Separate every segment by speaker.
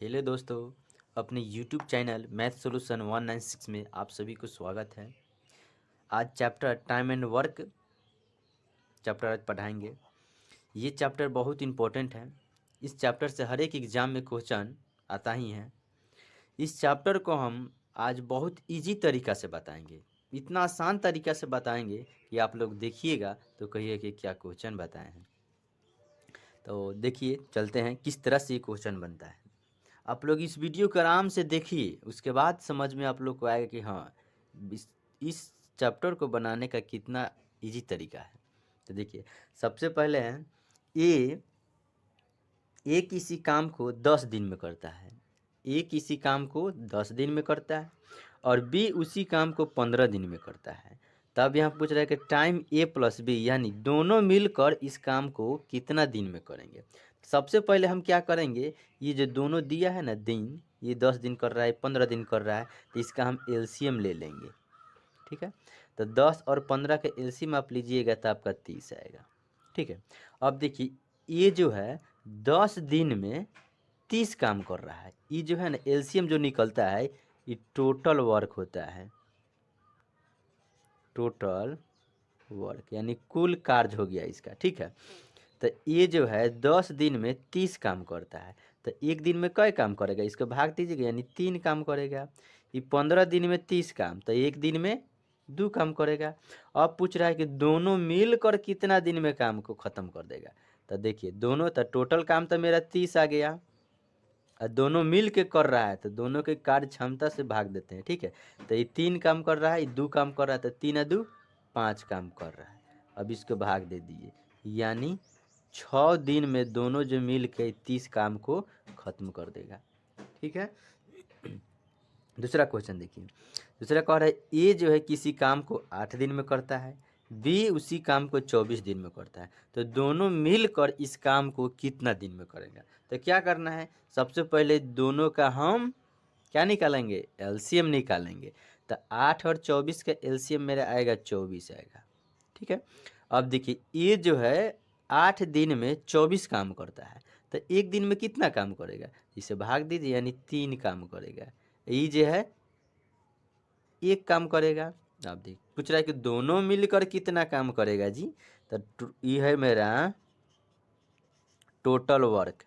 Speaker 1: Hello दोस्तों, अपने YouTube channel math solution 196 में आप सभी को स्वागत है। आज chapter time and work chapter आज पढ़ाएंगे। ये चैप्टर बहुत इम्पोर्टेंट है। इस चैप्टर से हर एक एग्ज़ाम में क्वेश्चन आता ही है। इस चैप्टर को हम आज बहुत इजी तरीका से बताएंगे। इतना आसान तरीका से बताएंगे कि आप लोग देखिएगा तो कहिए कि क्या क्वेश्चन बताए हैं। तो देखिए, चलते हैं किस तरह से ये क्वेश्चन बनता है। आप लोग इस वीडियो को आराम से देखिए, उसके बाद समझ में आप लोग को आएगा कि हाँ, इस चैप्टर को बनाने का कितना इजी तरीका है। तो देखिए, सबसे पहले है ए ए किसी काम को 10 दिन में करता है। ए किसी काम को 10 दिन में करता है और बी उसी काम को 15 दिन में करता है। तब यहाँ पूछ रहा है कि टाइम ए प्लस बी यानी दोनों मिलकर इस काम को कितना दिन में करेंगे। सबसे पहले हम क्या करेंगे, ये जो दोनों दिया है ना दिन, ये 10 दिन कर रहा है, 15 दिन कर रहा है, तो इसका हम एलसीएम ले लेंगे। ठीक है, तो 10 और 15 का एलसीएम आप लीजिएगा तो आपका 30 आएगा। ठीक है, अब देखिए ये जो है 10 दिन में 30 काम कर रहा है। ये जो है ना एलसीएम जो निकलता है, ये टोटल वर्क होता है। टोटल वर्क यानी कुल कार्य हो गया इसका। ठीक है, तो ये जो है 10 दिन में 30 काम करता है, तो एक दिन में कई काम करेगा, इसको भाग दीजिएगा यानी 3 काम करेगा। ये 15 दिन में 30 काम, तो एक दिन में 2 काम करेगा। अब पूछ रहा है कि दोनों मिलकर कितना दिन में काम को ख़त्म कर देगा। तो देखिए दोनों, तो टोटल काम तो मेरा 30 आ गया और दोनों मिल के कर रहा है, तो दोनों के कार्य क्षमता से भाग देते हैं। ठीक है, तो ये 3 काम कर रहा है, ये 2 काम कर रहा है, तो 3 और 2 5 काम कर रहा है। अब इसको भाग दे दिए, यानी 6 दिन में दोनों जो मिल के 30 काम को ख़त्म कर देगा। ठीक है, दूसरा क्वेश्चन देखिए। दूसरा कह रहा है ए जो है किसी काम को 8 दिन में करता है, बी उसी काम को 24 दिन में करता है, तो दोनों मिलकर इस काम को कितना दिन में करेगा। तो क्या करना है, सबसे पहले दोनों का हम क्या निकालेंगे, एलसीएम निकालेंगे। तो 8 और 24 का एलसीएम मेरा आएगा 24 आएगा। ठीक है, अब देखिए ये जो है 8 दिन में 24 काम करता है, तो एक दिन में कितना काम करेगा, इसे भाग दीजिए यानी 3 काम करेगा। ये जो है एक काम करेगा। अब देख पूछ रहा है कि दोनों मिलकर कितना काम करेगा जी, तो ये है मेरा टोटल वर्क।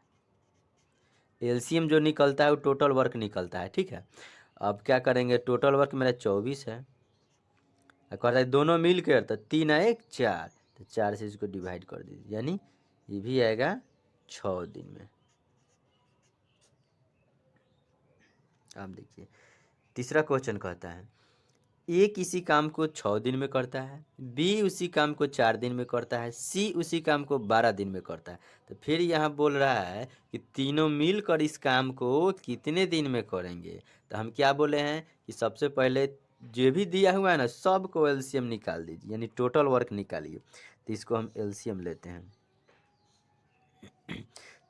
Speaker 1: एलसीएम जो निकलता है वो टोटल वर्क निकलता है। ठीक है, अब क्या करेंगे, टोटल वर्क मेरा 24 है, कह रहा है दोनों मिलकर, तो 3 और 1 4, तो 4 से इसको डिवाइड कर दीजिए यानी ये भी आएगा 6 दिन में। अब देखिए तीसरा क्वेश्चन कहता है ए किसी काम को 6 दिन में करता है, बी उसी काम को 4 दिन में करता है, सी उसी काम को 12 दिन में करता है। तो फिर यहाँ बोल रहा है कि तीनों मिलकर इस काम को कितने दिन में करेंगे। तो हम क्या बोले हैं कि सबसे पहले जो भी दिया हुआ है ना, सब को एलसीएम निकाल दीजिए यानी टोटल वर्क निकालिए। तो इसको हम एलसीएम लेते हैं।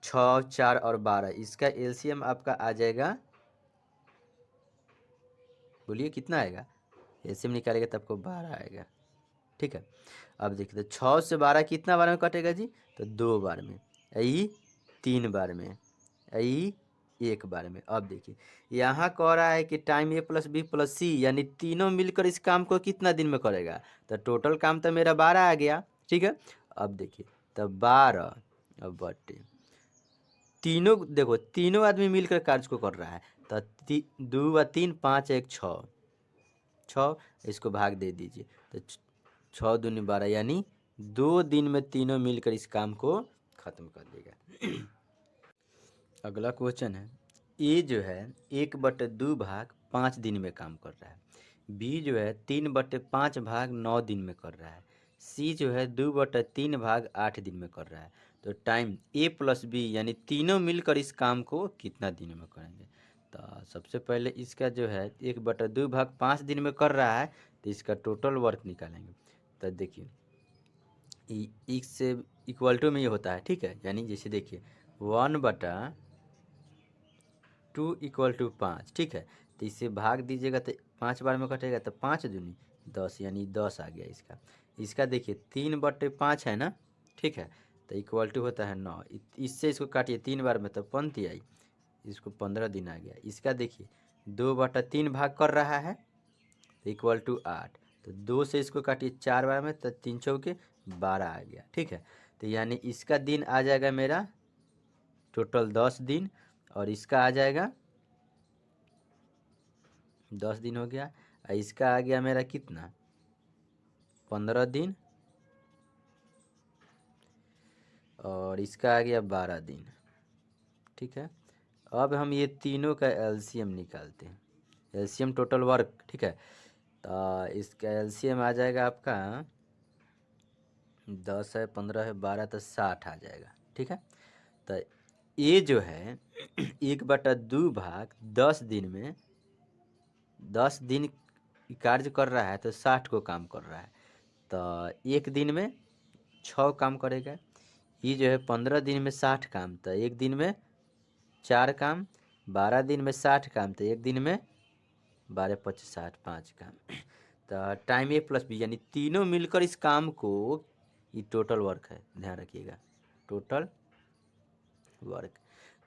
Speaker 1: 6 4 और 12, इसका एलसीएम आपका आ जाएगा, बोलिए कितना आएगा, एलसीएम निकालेगा तब आपको 12 आएगा। ठीक है, अब देखिए तो 6 से 12 कितना बार में कटेगा जी, तो 2 बार में, यही 3 बार में, यही 1 बार में। अब देखिए यहाँ कह रहा है कि टाइम ए प्लस बी प्लस सी यानी तीनों मिलकर इस काम को कितना दिन में करेगा। तो टोटल काम तो मेरा 12 आ गया। ठीक है, अब देखिए तो 12 अब बटे तीनों, देखो तीनों आदमी मिलकर कार्य को कर रहा है, तो 2 व 3 5 1 6, 6 इसको भाग दे दीजिए, तो 6 दूनी 12 यानी 2 दिन में तीनों मिलकर इस काम को ख़त्म कर देगा। अगला क्वेश्चन है ए जो है 1/2 भाग 5 दिन में काम कर रहा है, बी जो है 3/5 भाग 9 दिन में कर रहा है, सी जो है 2/3 भाग 8 दिन में कर रहा है। तो टाइम ए प्लस बी यानी तीनों मिलकर इस काम को कितना दिन में करेंगे। तो सबसे पहले इसका जो है 1/2 भाग 5 दिन में कर रहा है, तो इसका टोटल वर्क निकालेंगे। तो देखिए इससे इक्वल टू में ये होता है। ठीक है, यानी जैसे देखिए 1/2 इक्वल टू 5। ठीक है, तो इसे भाग दीजिएगा तो 5 बार में कटेगा, तो 5 दूनी 10 यानी 10 आ गया इसका। इसका देखिए 3/5 है ना। ठीक है, तो इक्वल टू होता है 9, इससे इसको काटिए 3 बार में तो 15 आई, इसको 15 दिन आ गया। इसका देखिए 2/3 भाग कर रहा है इक्वल टू 8, तो 2 से इसको काटिए 4 बार में, तो 3 चौके 12 आ गया। ठीक है, तो यानी इसका दिन आ जाएगा मेरा टोटल 10 दिन, और इसका आ जाएगा 10 दिन हो गया, और इसका आ गया मेरा कितना 15 दिन, और इसका आ गया 12 दिन। ठीक है, अब हम ये तीनों का एलसीएम निकालते हैं, एलसीएम टोटल वर्क। ठीक है, तो इसका एलसीएम आ जाएगा आपका 10 है, 15 है, 12, तो 60 आ जाएगा। ठीक है, तो ये जो है 1/2 भाग 10 दिन में 10 दिन कार्य कर रहा है, तो 60 को काम कर रहा है, तो एक दिन में 6 काम करेगा। ये जो है 15 दिन में 60 काम, तो एक दिन में 4 काम, 12 दिन में 60 काम, तो एक दिन में 12 25 60 5 काम। तो टाइम ए प्लस बी यानी तीनों मिलकर इस काम को, ये टोटल वर्क है, ध्यान रखिएगा टोटल वर्क,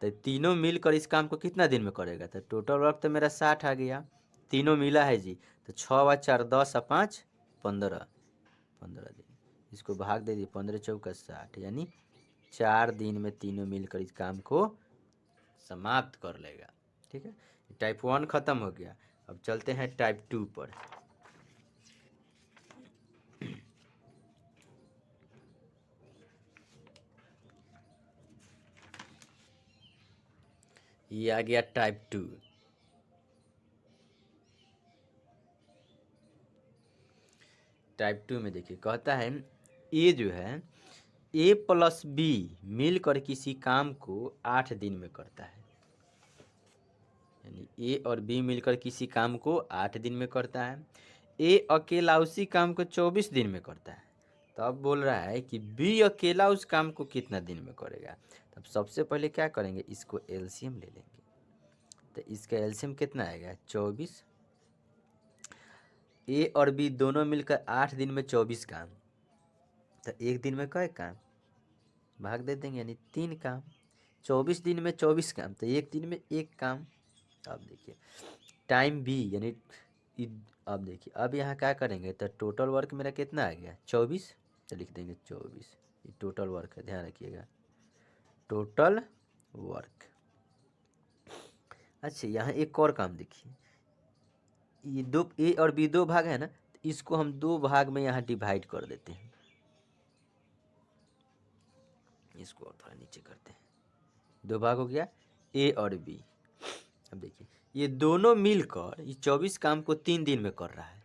Speaker 1: तो तीनों मिलकर इस काम को कितना दिन में करेगा, तो टोटल वर्क तो मेरा 60 आ गया, तीनों मिला है जी, तो 6 व 4 10 और 5 15, 15 दिन, इसको भाग दे दिए 15 चौका 60, यानी 4 दिन में तीनों मिलकर इस काम को समाप्त कर लेगा। ठीक है, टाइप 1 खत्म हो गया। अब चलते हैं टाइप 2 पर। ये आ गया टाइप 2। टाइप 2 में देखिए कहता है ए जो है ए प्लस बी मिलकर किसी काम को 8 दिन में करता है, यानी ए और बी मिलकर किसी काम को 8 दिन में करता है। ए अकेला उसी काम को 24 दिन में करता है। तो अब बोल रहा है कि बी अकेला उस काम को कितना दिन में करेगा। तब सबसे पहले क्या करेंगे, इसको एलसीएम ले लेंगे, तो इसका एलसीएम कितना आएगा 24। ए और बी दोनों मिलकर 8 दिन में 24 काम, तो एक दिन में कई काम भाग दे देंगे, यानी 3 काम। 24 दिन में 24 काम, तो एक दिन में एक काम। अब देखिए टाइम बी यानी अब देखिए अब यहाँ क्या करेंगे, तो टोटल वर्क मेरा कितना आ गया 24, तो लिख देंगे 24, ये टोटल वर्क है, ध्यान रखिएगा टोटल वर्क। अच्छा यहाँ एक और काम देखिए, ये दो ए और बी दो भाग है ना, तो इसको हम दो भाग में यहाँ डिवाइड कर देते हैं, इसको और थोड़ा नीचे करते हैं, दो भाग हो गया ए और बी। अब देखिए ये दोनों मिलकर ये 24 काम को 3 दिन में कर रहा है।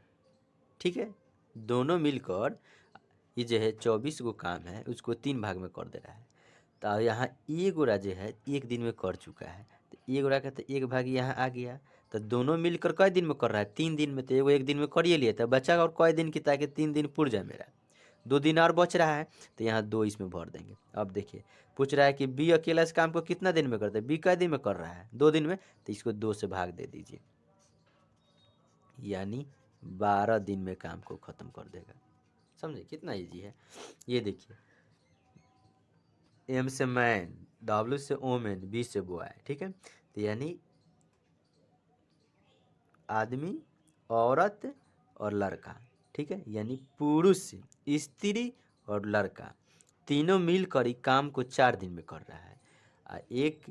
Speaker 1: ठीक है, दोनों मिलकर ये जो है 24 को काम है उसको 3 भाग में कर दे रहा है। तो यहाँ ए गोरा जो है एक दिन में कर चुका है, तो ए गोरा का तो एक भाग यहाँ आ गया, तो दोनों मिलकर कई दिन में कर रहा है 3 दिन में, तो एगो एक दिन में करिए लिए, तो बचा और कई दिन की, ताकि 3 दिन पूर जाए मेरा, 2 दिन और बच रहा है, तो यहाँ 2 इसमें भर देंगे। अब देखिए पूछ रहा है कि बी अकेला इस काम को कितना दिन में करता है, बी कई दिन में कर रहा है 2 दिन में, तो इसको 2 से भाग दे दीजिए, यानी 12 दिन में काम को ख़त्म कर देगा। समझे कितना ईजी है। ये देखिए एम से मैन, डब्ल्यू से ओमेन, बी से बॉय। ठीक है, तो यानी आदमी, औरत और लड़का। ठीक है, यानी पुरुष, स्त्री और लड़का तीनों मिलकर ही काम को 4 दिन में कर रहा है। एक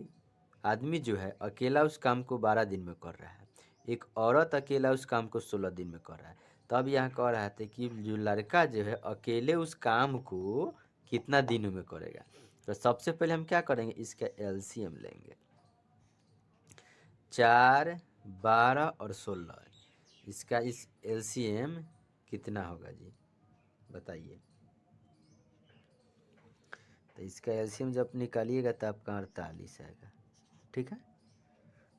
Speaker 1: आदमी जो है अकेला उस काम को 12 दिन में कर रहा है, एक औरत अकेला उस काम को 16 दिन में कर रहा है। तब यहाँ कह रहा था कि जो लड़का जो है अकेले उस काम को कितना दिनों में करेगा। तो सबसे पहले हम क्या करेंगे, इसका एलसीएम लेंगे, 4 12 और 16, इसका इस एलसीएम कितना होगा जी बताइए। तो इसका एलसीएम जब निकालिएगा तो आपका 48 आएगा। ठीक है,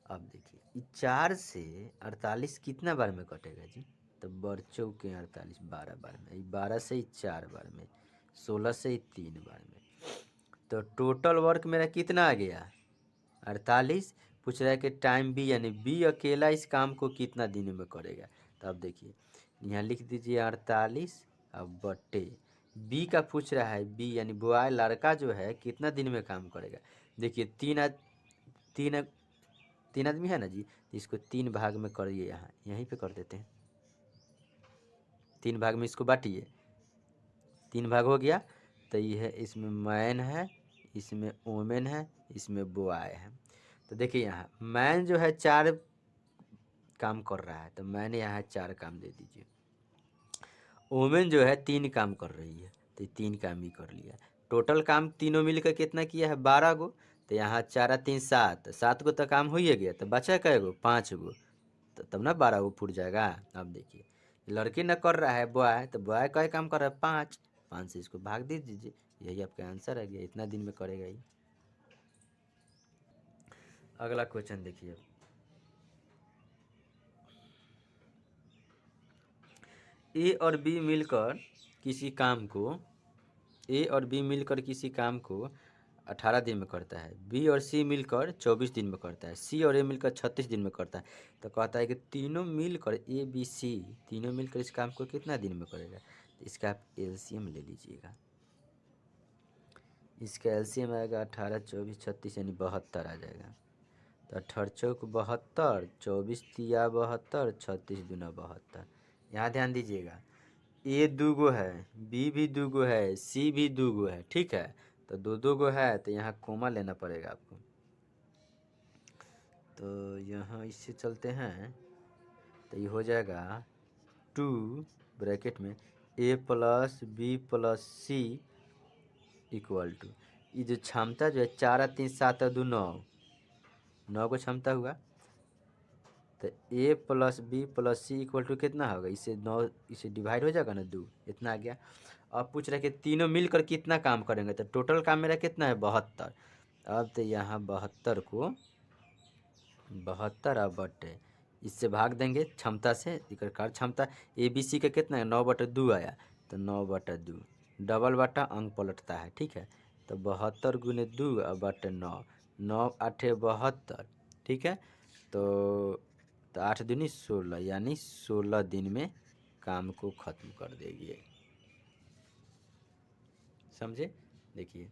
Speaker 1: अब देखिए 4 से 48 कितना बार में कटेगा जी, तो बरचौ के 48 12 बार में, 12 से 4 बार में, 16 से 3 बार में, तो टोटल वर्क मेरा कितना आ गया 48। पूछ रहा है कि टाइम बी यानी बी अकेला इस काम को कितना दिनों में करेगा। तो अब देखिए यहाँ लिख दीजिए 48, अब बट्टे बी का पूछ रहा है, बी यानी बॉय लड़का जो है कितना दिन में काम करेगा। देखिए 3 3 आदमी है ना जी, इसको 3 भाग में करिए, यहाँ यहीं पे कर देते हैं। 3 भाग में इसको बांटिए, 3 भाग हो गया। तो ये है, इसमें मैन है, इसमें वोमेन है, इसमें बॉय है। तो देखिए यहाँ मैन जो है 4 काम कर रहा है, तो मैंने यहाँ 4 काम दे दीजिए। वोमेन जो है 3 काम कर रही है, तो 3 काम ही कर लिया। टोटल काम तीनों मिलकर कितना किया है, 12 गो। तो यहाँ 4 3 7, 7 गो तो काम हो ही गया, तो बचा कै गो, 5 गो। तो तब ना 12 गो फूट जाएगा। अब देखिए लड़की न कर रहा है बॉय, तो बॉय का काम कर रहा है 5, 5 से इसको भाग दे दीजिए, यही आपका आंसर आ गया। इतना दिन में करेगा ही। अगला क्वेश्चन देखिए, ए और बी मिलकर किसी काम को ए और बी मिलकर किसी काम को 18 दिन में करता है, बी और सी मिलकर 24 दिन में करता है, सी और ए मिलकर 36 दिन में करता है। तो कहता है कि तीनों मिलकर ए बी सी तीनों मिलकर इस काम को कितना दिन में करेगा। तो इसका आप एलसीएम ले लीजिएगा। इसका एलसीएम आएगा 18 24 36 यानी 72 आ जाएगा। तो 18 चौक 72, 24 तिया 72, 36 दूना 72। यहाँ ध्यान दीजिएगा, ए 2 गो है, बी भी 2 गो है, सी भी 2 गो है, ठीक है। तो 2 2 गो है, तो यहाँ कोमा लेना पड़ेगा आपको। तो यहाँ इससे चलते हैं, तो ये हो जाएगा 2 ब्रैकेट में A plus B plus C equal to, ये जो क्षमता जो है 4 3 7 2 9, 9 को क्षमता हुआ। तो A plus B plus C equal to कितना होगा, इससे 9 इसे डिवाइड हो जाएगा ना, 2 इतना आ गया। अब पूछ रहे हैं कि तीनों मिलकर कितना काम करेंगे, तो टोटल काम मेरा कितना है 72। अब तो यहाँ 72 को 72 अब बटे इससे भाग देंगे क्षमता से, इकर कार्य क्षमता ए बी सी का कितना है 9/2 आया, तो 9/2 डबल बटा अंक पलटता है, ठीक है। तो 72 गुने 2 अब बटे 9, 9 8 72, ठीक है। तो 8 दूनी 16 यानी 16 दिन में काम को ख़त्म कर देगी। समझे। देखिए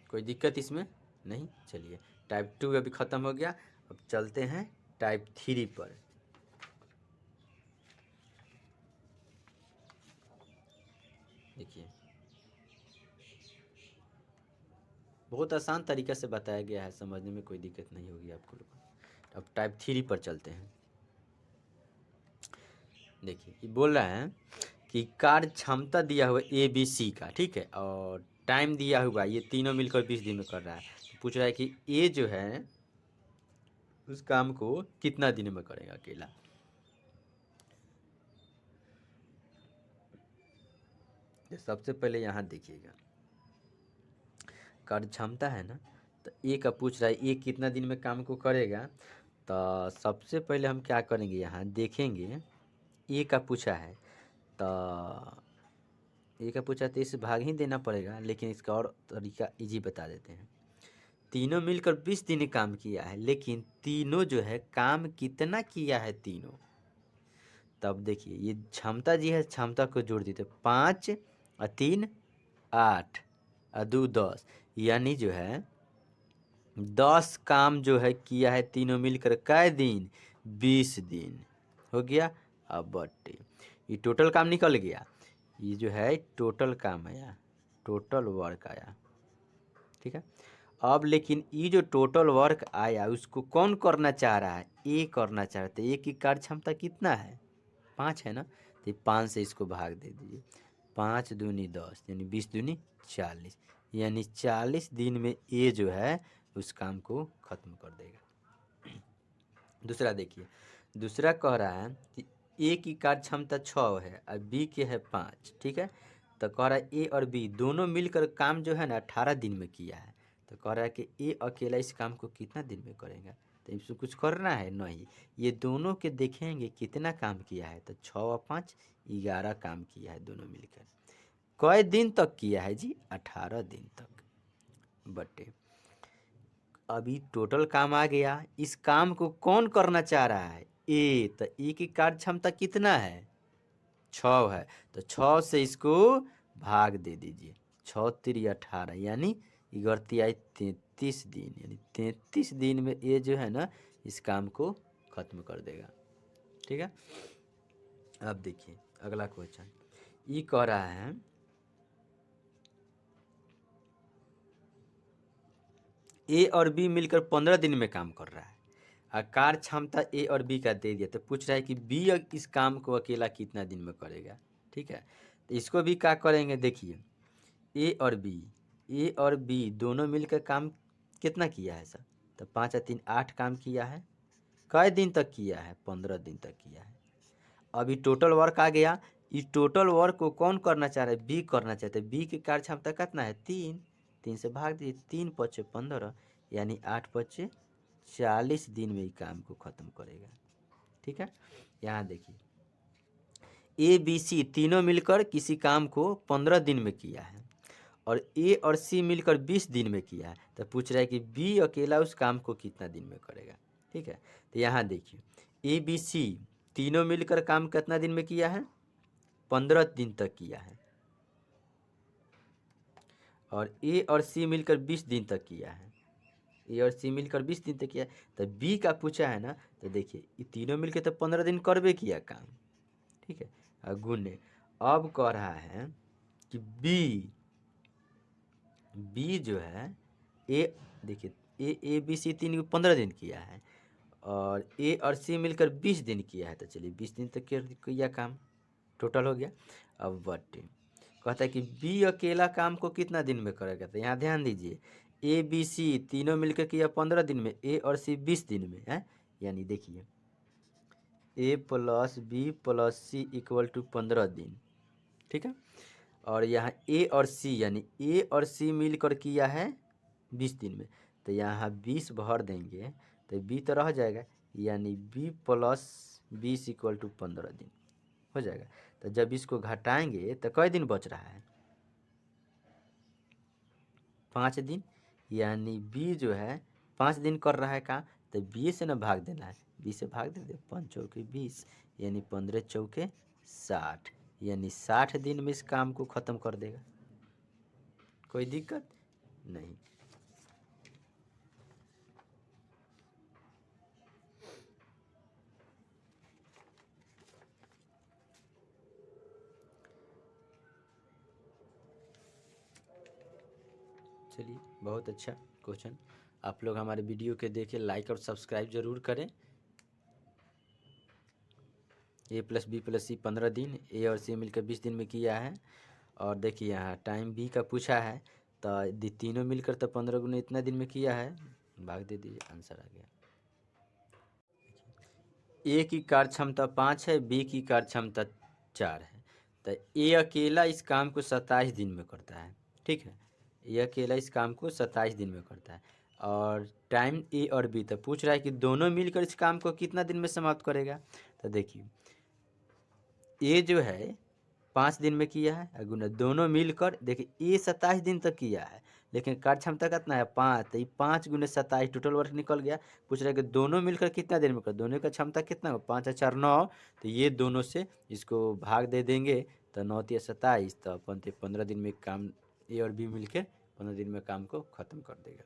Speaker 1: कोई दिक्कत इसमें नहीं। चलिए टाइप 2 अभी ख़त्म हो गया, अब चलते हैं टाइप 3 पर। देखिए बहुत आसान तरीके से बताया गया है, समझने में कोई दिक्कत नहीं होगी आपको लोग। अब टाइप 3 पर चलते हैं। देखिए ये बोल रहा है कि कार्य क्षमता दिया हुआ ए बी सी का, ठीक है, और टाइम दिया हुआ ये तीनों मिलकर 20 दिन में कर रहा है। तो पूछ रहा है कि ए जो है उस काम को कितना दिन में करेगा अकेला। सबसे पहले यहाँ देखिएगा कार्य क्षमता है ना, तो ए का पूछ रहा है ए कितना दिन में काम को करेगा। तो सबसे पहले हम क्या करेंगे, यहाँ देखेंगे ए का पूछा है, तो ए का पूछा तो इसे भाग ही देना पड़ेगा, लेकिन इसका और तरीका इजी बता देते हैं। तीनों मिलकर 20 दिन काम किया है, लेकिन तीनों जो है काम कितना किया है तीनों। तब देखिए ये क्षमता जी है, क्षमता को जोड़ देते 5 और 3 8 और 2 10, यानी जो है 10 काम जो है किया है तीनों मिलकर कै दिन 20 दिन हो गया। अब बट्टे ये टोटल काम निकल गया, ये जो है टोटल काम आया, टोटल वर्क आया, ठीक है। अब लेकिन ये जो टोटल वर्क आया उसको कौन करना चाह रहा है, ए करना चाह रहा है। ए की कार्य क्षमता कितना है 5 है ना, तो 5 से इसको भाग दे दीजिए, 5 दूनी 10 यानी 20 दूनी 40, यानी 40 दिन में ए जो है उस काम को ख़त्म कर देगा। दूसरा देखिए, दूसरा कह रहा है कि ए की कार्य क्षमता 6 है और बी के है 5, ठीक है। तो कह रहा है ए और बी दोनों मिलकर काम जो है ना 18 दिन में किया है। तो कह रहा है कि ए अकेला इस काम को कितना दिन में करेगा। तो इसको कुछ करना है नहीं, ये दोनों के देखेंगे कितना काम किया है। तो 6 और 5 11 काम किया है दोनों मिलकर। कई दिन तक किया है जी, 18 दिन तक बटे अभी टोटल काम आ गया। इस काम को कौन करना चाह रहा है ए, तो ए की कार्य क्षमता कितना है 6 है, तो 6 से इसको भाग दे दीजिए, 6 3 18 यानी इगरती आई 33 दिन, यानी 33 दिन में ये जो है ना इस काम को खत्म कर देगा। ठीक है, अब देखिए अगला क्वेश्चन, ये कह रहा है ए और बी मिलकर 15 दिन में काम कर रहा है, कार्य क्षमता ए और बी का दे दिया, तो पूछ रहा है कि बी इस काम को अकेला कितना दिन में करेगा। ठीक है, तो इसको भी क्या करेंगे, देखिए ए और बी दोनों मिलकर काम कितना किया है सर, तो 5 और 3 8 काम किया है। कई दिन तक किया है, 15 दिन तक किया है। अभी टोटल वर्क आ गया, इस टोटल वर्क को कौन करना चाह रहा है, बी करना चाहते हैं। बी की कार्य क्षमता कितना है 3, 3 से भाग दीजिए, 3 पचे 15, यानी 8 पचे 40 दिन में ही काम को खत्म करेगा। ठीक है, यहाँ देखिए ए बी सी तीनों मिलकर किसी काम को 15 दिन में किया है और ए और सी मिलकर 20 दिन में किया है, तो पूछ रहा है कि बी अकेला उस काम को कितना दिन में करेगा। ठीक है, तो यहाँ देखिए ए बी सी तीनों मिलकर काम कितना दिन में किया है, 15 दिन तक किया है, और ए और सी मिलकर 20 दिन तक किया है। ए और सी मिलकर 20 दिन तक किया है, तो बी का पूछा है ना, तो देखिए ये तीनों मिलकर तो 15 दिन करबे किया काम। ठीक है, और गुने अब कह रहा है कि बी जो है ए, देखिए ए बी सी तीन 15 दिन किया है और ए और सी मिलकर 20 दिन किया है, तो चलिए 20 दिन तक किया काम, टोटल हो गया। अब बटे कहता है कि बी अकेला काम को कितना दिन में करेगा, तो यहाँ ध्यान दीजिए ए बी सी तीनों मिलकर किया 15 दिन में, ए और सी 20 दिन में है, यानी देखिए A plus B plus C equal to 15 दिन। ठीक है, और यहाँ ए और सी यानी ए और सी मिलकर किया है 20 दिन में, तो यहाँ 20 भर देंगे तो बी तो रह जाएगा, यानी बी प्लस 20 इक्वल टू 15 दिन हो जाएगा। तो जब इसको घटाएंगे तो कई दिन बच रहा है, 5 दिन, यानी बी जो है 5 दिन कर रहा है काम, तो 20 से ना भाग देना है, 20 से भाग दे दे, 5 चौके 20, यानी 15 चौके 60, यानी 60 दिन में इस काम को ख़त्म कर देगा। कोई दिक्कत नहीं। चलिए बहुत अच्छा क्वेश्चन, आप लोग हमारे वीडियो के देखें, लाइक और सब्सक्राइब जरूर करें। ए प्लस बी प्लस सी 15 दिन, ए और सी मिलकर 20 दिन में किया है, और देखिए यहाँ टाइम बी का पूछा है, तो तीनों मिलकर तो 15 गुना इतना दिन में किया है, भाग दे दीजिए, आंसर आ गया। ए की कार्य क्षमता 5 है, बी की कार्य क्षमता 4 है, तो ए अकेला इस काम को 27 दिन में करता है। ठीक है, ये अकेला इस काम को 27 दिन में करता है, और टाइम ए और बी, तो पूछ रहा है कि दोनों मिलकर इस काम को कितना दिन में समाप्त करेगा। तो देखिए ए जो है 5 दिन में किया है, गुना दोनों मिलकर, देखिए ए 27 दिन तक किया है, लेकिन कार्य क्षमता कितना है 5, तो ये 5 गुने 27 टोटल वर्क निकल गया। पूछ रहा है कि दोनों मिलकर कितना दिन में कर, दोनों का क्षमता कितना हो, 5 और 4 9, तो ये दोनों से इसको भाग दे देंगे, तो 9 या 27, तो अपन 15 दिन में काम ए और बी मिलकर 15 दिन में काम को ख़त्म कर देगा।